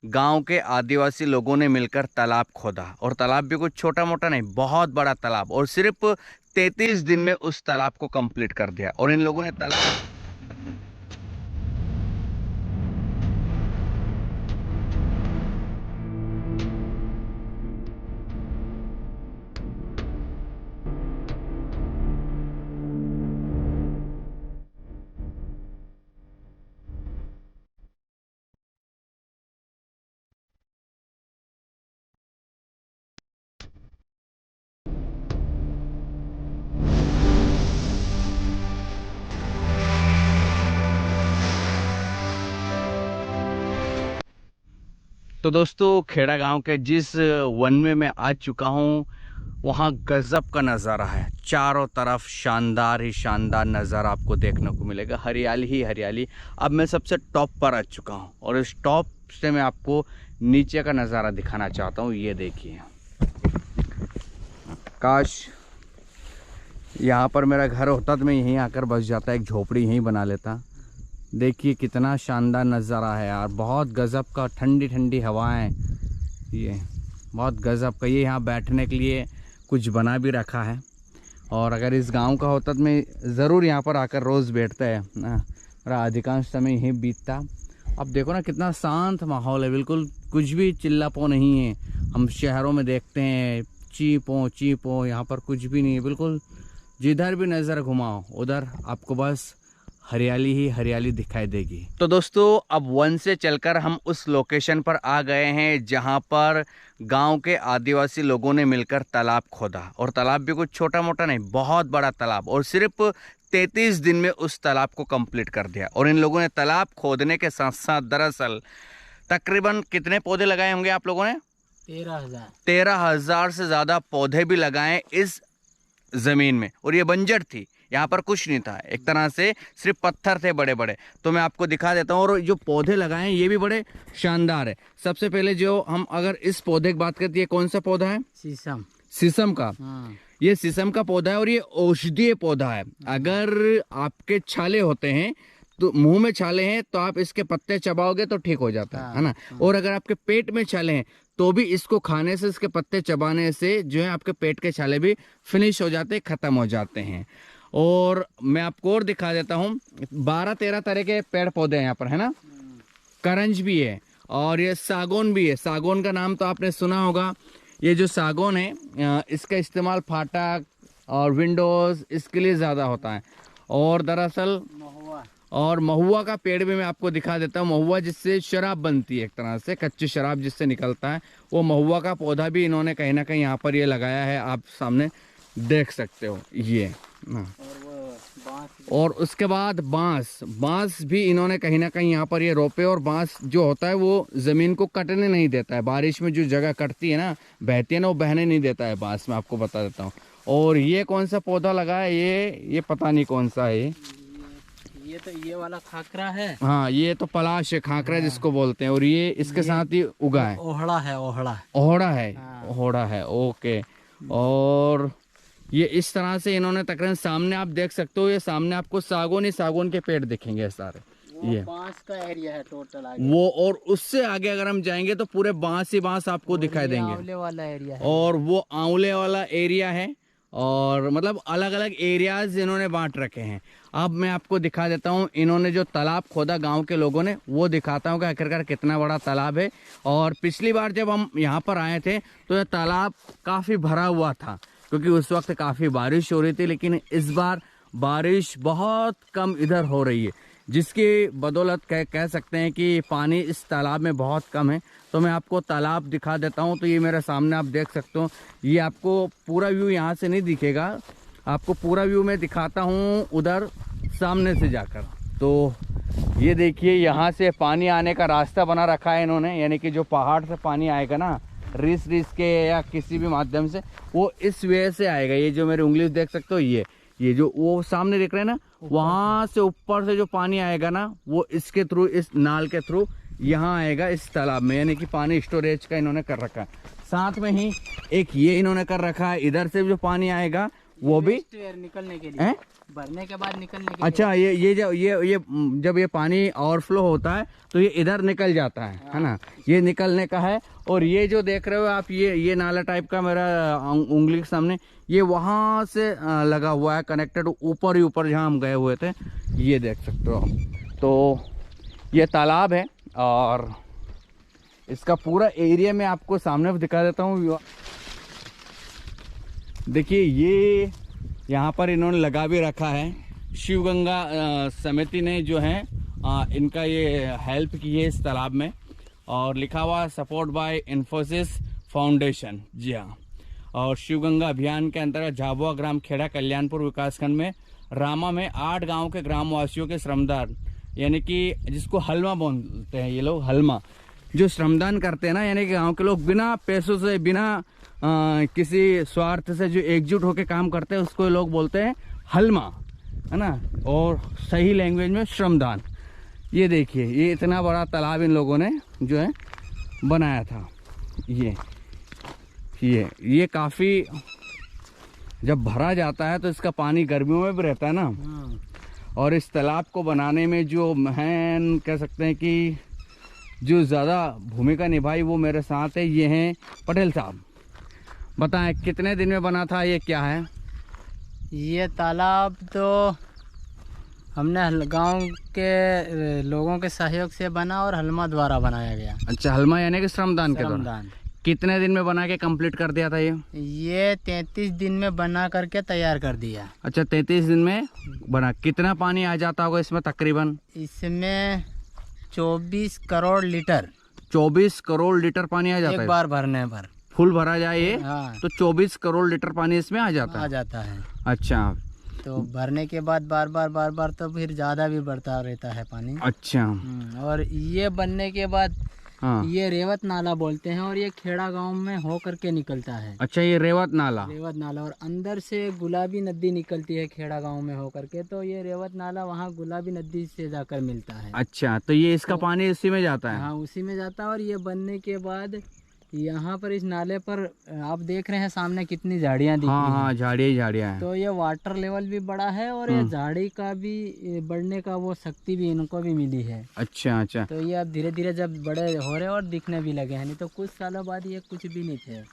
गांव के आदिवासी लोगों ने मिलकर तालाब खोदा और तालाब भी कुछ छोटा मोटा नहीं, बहुत बड़ा तालाब, और सिर्फ 33 दिन में उस तालाब को कंप्लीट कर दिया। और इन लोगों ने तालाब तो दोस्तों, खेड़ा गांव के जिस वन में मैं आ चुका हूं, वहां गजब का नज़ारा है। चारों तरफ शानदार ही शानदार नज़ारा आपको देखने को मिलेगा, हरियाली ही हरियाली। अब मैं सबसे टॉप पर आ चुका हूं और इस टॉप से मैं आपको नीचे का नज़ारा दिखाना चाहता हूं। ये देखिए, काश यहाँ पर मेरा घर होता तो मैं यहीं आकर बस जाता, एक झोपड़ी यहीं बना लेता। देखिए कितना शानदार नज़ारा है यार, बहुत गजब का। ठंडी ठंडी हवाएं, ये बहुत गजब का। ये यहाँ बैठने के लिए कुछ बना भी रखा है, और अगर इस गांव का होता तो मैं ज़रूर यहाँ पर आकर रोज़ बैठता है ना। मेरा अधिकांश समय यहीं बीतता। अब देखो ना कितना शांत माहौल है, बिल्कुल कुछ भी चिल्लापो नहीं है। हम शहरों में देखते हैं चीं पों, यहाँ पर कुछ भी नहीं है। बिल्कुल जिधर भी नज़र घुमाओ उधर आपको बस हरियाली ही हरियाली दिखाई देगी। तो दोस्तों, अब वन से चलकर हम उस लोकेशन पर आ गए हैं जहां पर गांव के आदिवासी लोगों ने मिलकर तालाब खोदा, और तालाब भी कुछ छोटा मोटा नहीं, बहुत बड़ा तालाब, और सिर्फ 33 दिन में उस तालाब को कंप्लीट कर दिया। और इन लोगों ने तालाब खोदने के साथ साथ दरअसल तकरीबन कितने पौधे लगाए होंगे आप लोगों ने? 13,000 से ज़्यादा पौधे भी लगाए इस ज़मीन में। और ये बंजर थी, यहाँ पर कुछ नहीं था, एक तरह से सिर्फ पत्थर थे बड़े बड़े। तो मैं आपको दिखा देता हूँ। और जो पौधे लगाए हैं ये भी बड़े शानदार है। सबसे पहले जो हम अगर इस पौधे की बात करते हैं, कौन सा पौधा है? शीशम। शीशम का। ये शीशम का पौधा है और ये औषधीय पौधा है। अगर आपके छाले होते हैं तो मुंह में छाले हैं तो आप इसके पत्ते चबाओगे तो ठीक हो जाता है ना। और अगर आपके पेट में छाले हैं तो भी इसको खाने से, इसके पत्ते चबाने से जो है आपके पेट के छाले भी फिनिश हो जाते हैं, खत्म हो जाते हैं। और मैं आपको और दिखा देता हूँ, 12-13 तरह के पेड़ पौधे हैं यहाँ पर, है ना। करंज भी है और ये सागौन भी है। सागौन का नाम तो आपने सुना होगा। ये जो सागौन है इसका इस्तेमाल फाटक और विंडोज इसके लिए ज़्यादा होता है। और दरअसल महुआ का पेड़ भी मैं आपको दिखा देता हूँ। महुआ जिससे शराब बनती है, एक तरह से कच्ची शराब जिससे निकलता है, वो महुआ का पौधा भी इन्होंने कहीं ना कहीं यहाँ पर ये लगाया है, आप सामने देख सकते हो ये। और उसके बाद बांस भी इन्होंने कहीं ना कहीं यहाँ पर ये रोपे। और बांस जो होता है वो ज़मीन को कटने नहीं देता है। बारिश में जो जगह कटती है ना, बहती है ना, वो बहने नहीं देता है बांस, मैं आपको बता देता हूँ। और ये कौन सा पौधा लगा है, ये पता नहीं कौन सा है। ये तो ये वाला खाकरा है। हाँ, ये तो पलाश है, खाकरा जिसको बोलते हैं। और ये इसके साथ ही उगा है, ओहड़ा है। ओहड़ा है, ओके। और ये इस तरह से इन्होंने तकरीबन, सामने आप देख सकते हो, ये सामने आपको सागौन के पेड़ दिखेंगे सारे। ये बांस का एरिया है टोटल आगे। वो, और उससे आगे अगर हम जाएंगे तो पूरे बांस ही बांस आपको दिखाई देंगे। आंवले वाला एरिया है। और वो आंवले वाला एरिया है। और मतलब अलग अलग एरियाज इन्होंने बांट रखे हैं। अब मैं आपको दिखा देता हूँ इन्होंने जो तालाब खोदा गांव के लोगों ने, वो दिखाता हूँ कि आखिरकार कितना बड़ा तालाब है। और पिछली बार जब हम यहाँ पर आए थे तो यह तालाब काफ़ी भरा हुआ था, क्योंकि उस वक्त काफ़ी बारिश हो रही थी। लेकिन इस बार बारिश बहुत कम इधर हो रही है, जिसकी बदौलत कह सकते हैं कि पानी इस तालाब में बहुत कम है। तो मैं आपको तालाब दिखा देता हूं। तो ये मेरे सामने आप देख सकते हो, ये आपको पूरा व्यू यहाँ से नहीं दिखेगा, आपको पूरा व्यू मैं दिखाता हूं उधर सामने से जाकर। तो ये देखिए, यहाँ से पानी आने का रास्ता बना रखा है इन्होंने, यानी कि जो पहाड़ से पानी आएगा ना, रिस के या किसी भी माध्यम से, वो इस वे से आएगा। ये जो मेरी उंगली देख सकते हो, ये जो वो सामने देख रहे हैं ना, वहां से ऊपर से जो पानी आएगा ना, वो इसके थ्रू, इस नाल के थ्रू यहाँ आएगा इस तालाब में। यानी कि पानी स्टोरेज का इन्होंने कर रखा है। साथ में ही एक ये इन्होंने कर रखा है, इधर से जो पानी आएगा वो भी निकलने के लिए भरने के बाद निकलने के अच्छा, ये जब ये पानी ओवरफ्लो होता है तो ये इधर निकल जाता है ना, ये निकलने का है। और ये जो देख रहे हो आप, ये नाला टाइप का मेरा उंगली के सामने, ये वहाँ से लगा हुआ है कनेक्टेड, ऊपर ही ऊपर जहाँ हम गए हुए थे, ये देख सकते हो आप। तो ये तालाब है और इसका पूरा एरिया मैं आपको सामने दिखा देता हूँ। देखिए, ये यहाँ पर इन्होंने लगा भी रखा है, शिव गंगा समिति ने जो है इनका ये हेल्प की है इस तालाब में, और लिखा हुआ सपोर्ट बाय इन्फोसिस फाउंडेशन। जी हाँ, और शिव गंगा अभियान के अंतर्गत झाबुआ ग्राम खेड़ा कल्याणपुर विकासखंड में रामा में 8 गांव के ग्रामवासियों के श्रमदान, यानी कि जिसको हलमा बोलते हैं ये लोग, हलमा जो श्रमदान करते हैं ना, यानी कि गांव के लोग बिना पैसों से, बिना किसी स्वार्थ से जो एकजुट होकर काम करते हैं, उसको लोग बोलते हैं हलमा, है ना, और सही लैंग्वेज में श्रमदान। ये देखिए, ये इतना बड़ा तालाब इन लोगों ने जो है बनाया था। ये काफ़ी जब भरा जाता है तो इसका पानी गर्मियों में भी रहता है ना, और इस तालाब को बनाने में जो महन कह सकते हैं कि जो ज़्यादा भूमिका निभाई वो मेरे साथ है, ये हैं पटेल साहब। बताएं कितने दिन में बना था, ये क्या है? ये तालाब तो हमने गांव के लोगों के सहयोग से बना और हलमा द्वारा बनाया गया। अच्छा, हलमा यानी कि श्रमदान के द्वारा। श्रमदान। कितने दिन में बना के कंप्लीट कर दिया था ये 33 दिन में बना करके तैयार कर दिया। अच्छा, 33 दिन में बना। कितना पानी आ जाता होगा इसमें तकरीबन? इसमें 24 करोड़ लीटर। 24 करोड़ लीटर पानी आ जाता है एक बार भरने पर। फुल भरा जाए ये, हाँ। तो 24 करोड़ लीटर पानी इसमें आ जाता है। अच्छा, तो भरने के बाद बार बार तो फिर ज्यादा भी बढ़ता रहता है पानी। अच्छा। और ये बनने के बाद हाँ। ये रेवत नाला बोलते हैं, और ये खेड़ा गांव में हो करके निकलता है। अच्छा, ये रेवत नाला। और अंदर से गुलाबी नदी निकलती है खेड़ा गांव में हो करके, तो ये रेवत नाला वहाँ गुलाबी नदी से जाकर मिलता है। अच्छा, तो ये इसका पानी इसी में जाता है? हाँ, उसी में जाता है। और ये बनने के बाद यहाँ पर इस नाले पर आप देख रहे हैं सामने कितनी झाड़ियाँ दिख रही हैं। हाँ, झाड़ियाँ हैं। तो ये वाटर लेवल भी बड़ा है, और ये झाड़ी का भी बढ़ने का वो शक्ति भी इनको भी मिली है। अच्छा। तो ये अब धीरे धीरे जब बड़े हो रहे और दिखने भी लगे हैं, नहीं तो कुछ सालों बाद ये कुछ भी नहीं थे।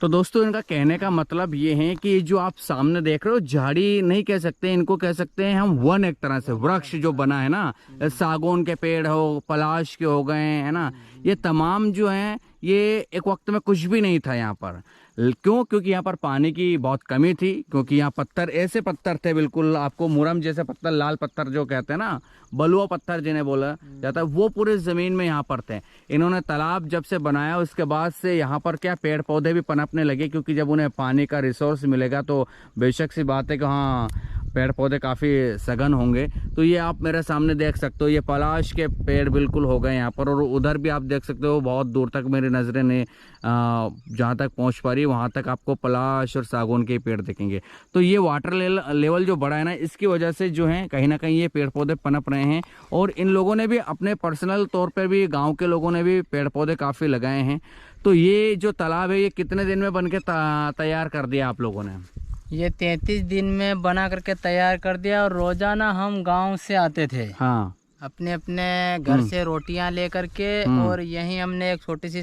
तो दोस्तों, इनका कहने का मतलब ये है कि जो आप सामने देख रहे हो, झाड़ी नहीं कह सकते, इनको कह सकते हैं हम वन, एक तरह से वृक्ष जो बना है ना, सागौन के पेड़ हो, पलाश के हो गए, है ना, ये तमाम जो हैं, ये एक वक्त में कुछ भी नहीं था यहाँ पर। क्यों? क्योंकि यहाँ पर पानी की बहुत कमी थी, क्योंकि यहाँ पत्थर ऐसे पत्थर थे, बिल्कुल आपको मुरम जैसे पत्थर, लाल पत्थर जो कहते हैं ना, बलुआ पत्थर जिन्हें बोला जाता है, वो पूरे ज़मीन में यहाँ पर थे। इन्होंने तालाब जब से बनाया उसके बाद से यहाँ पर क्या पेड़ पौधे भी पनपने लगे, क्योंकि जब उन्हें पानी का रिसोर्स मिलेगा तो बेशक सी बात है कि हाँ, पेड़ पौधे काफ़ी सघन होंगे। तो ये आप मेरे सामने देख सकते हो, ये पलाश के पेड़ बिल्कुल हो गए यहाँ पर, और उधर भी आप देख सकते हो, बहुत दूर तक मेरी नज़रें ने जहाँ तक पहुँच पा रही वहाँ तक आपको पलाश और सागौन के पेड़ दिखेंगे। तो ये वाटर लेवल जो बढ़ा है ना, इसकी वजह से जो है कहीं ना कहीं ये पेड़ पौधे पनप रहे हैं। और इन लोगों ने भी अपने पर्सनल तौर पर भी, गाँव के लोगों ने भी पेड़ पौधे काफ़ी लगाए हैं। तो ये जो तालाब है, ये कितने दिन में बन के तैयार कर दिया आप लोगों ने? ये 33 दिन में बना करके तैयार कर दिया। और रोजाना हम गांव से आते थे, हाँ, अपने अपने घर से रोटियां लेकर के, और यहीं हमने एक छोटी सी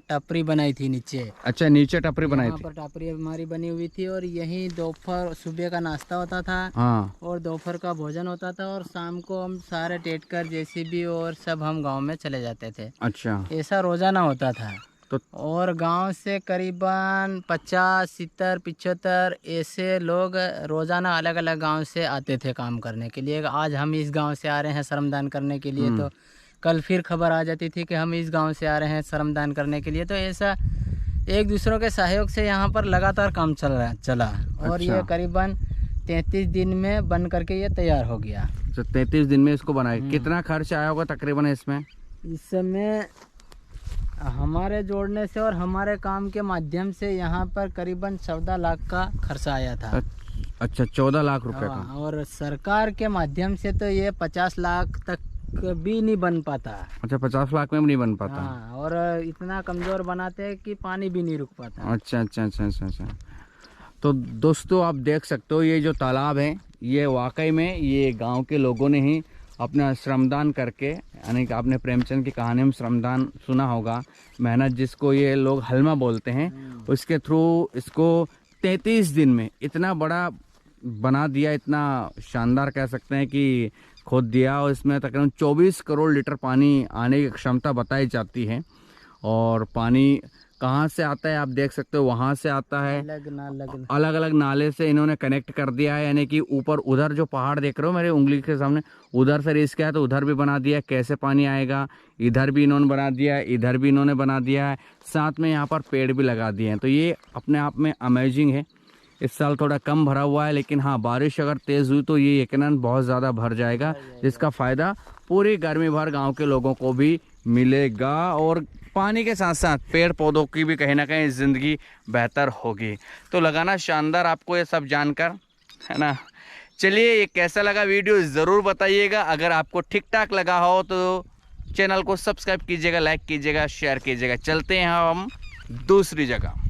टपरी बनाई थी नीचे। अच्छा, नीचे टपरी बनाई थी? पर टपरी हमारी बनी हुई थी, और यहीं दोपहर सुबह का नाश्ता होता था, हाँ, और दोपहर का भोजन होता था, और शाम को हम सारे टेटकर जेसीबी और सब हम गांव में चले जाते थे। अच्छा, ऐसा रोजाना होता था। तो और गांव से करीबन 50, 70, 75 ऐसे लोग रोजाना अलग अलग गांव से आते थे काम करने के लिए। आज हम इस गांव से आ रहे हैं श्रमदान करने के लिए, तो कल फिर खबर आ जाती थी कि हम इस गांव से आ रहे हैं श्रमदान करने के लिए। तो ऐसा एक दूसरों के सहयोग से यहाँ पर लगातार काम चला। और ये करीबन 33 दिन में बन करके ये तैयार हो गया। तो 33 दिन में इसको बनाया। कितना खर्च आया होगा तकरीबन इसमें? इस समय हमारे जोड़ने से और हमारे काम के माध्यम से यहाँ पर करीबन 14 लाख का खर्चा आया था। अच्छा, 14 लाख रुपए का। और सरकार के माध्यम से तो ये 50 लाख तक भी नहीं बन पाता। अच्छा, 50 लाख में भी नहीं बन पाता। हाँ, और इतना कमजोर बनाते हैं कि पानी भी नहीं रुक पाता। अच्छा। तो दोस्तों, आप देख सकते हो, ये जो तालाब है, ये वाकई में ये गांव के लोगों ने ही अपना श्रमदान करके, यानी कि आपने प्रेमचंद की कहानी में श्रमदान सुना होगा, मेहनत जिसको ये लोग हलमा बोलते हैं, उसके थ्रू इसको 33 दिन में इतना बड़ा बना दिया, इतना शानदार कह सकते हैं कि खोद दिया। और इसमें तकरीबन 24 करोड़ लीटर पानी आने की क्षमता बताई जाती है। और पानी कहाँ से आता है आप देख सकते हो, वहाँ से आता है, अलग अलग नाले से इन्होंने कनेक्ट कर दिया है। यानी कि ऊपर उधर जो पहाड़ देख रहे हो मेरे उंगली के सामने, उधर से रेस किया है तो उधर भी बना दिया है, कैसे पानी आएगा, इधर भी इन्होंने बना दिया है, इधर भी इन्होंने बना दिया है, साथ में यहाँ पर पेड़ भी लगा दिए हैं। तो ये अपने आप में अमेजिंग है। इस साल थोड़ा कम भरा हुआ है, लेकिन हाँ बारिश अगर तेज़ हुई तो ये यकीनन बहुत ज़्यादा भर जाएगा, जिसका फ़ायदा पूरी गर्मी भर गांव के लोगों को भी मिलेगा। और पानी के साथ साथ पेड़ पौधों की भी कहीं ना कहीं ज़िंदगी बेहतर होगी। तो लगाना शानदार आपको ये सब जानकर, है ना। चलिए, ये कैसा लगा वीडियो ज़रूर बताइएगा। अगर आपको ठीक ठाक लगा हो तो चैनल को सब्सक्राइब कीजिएगा, लाइक कीजिएगा, शेयर कीजिएगा। चलते हैं हम दूसरी जगह।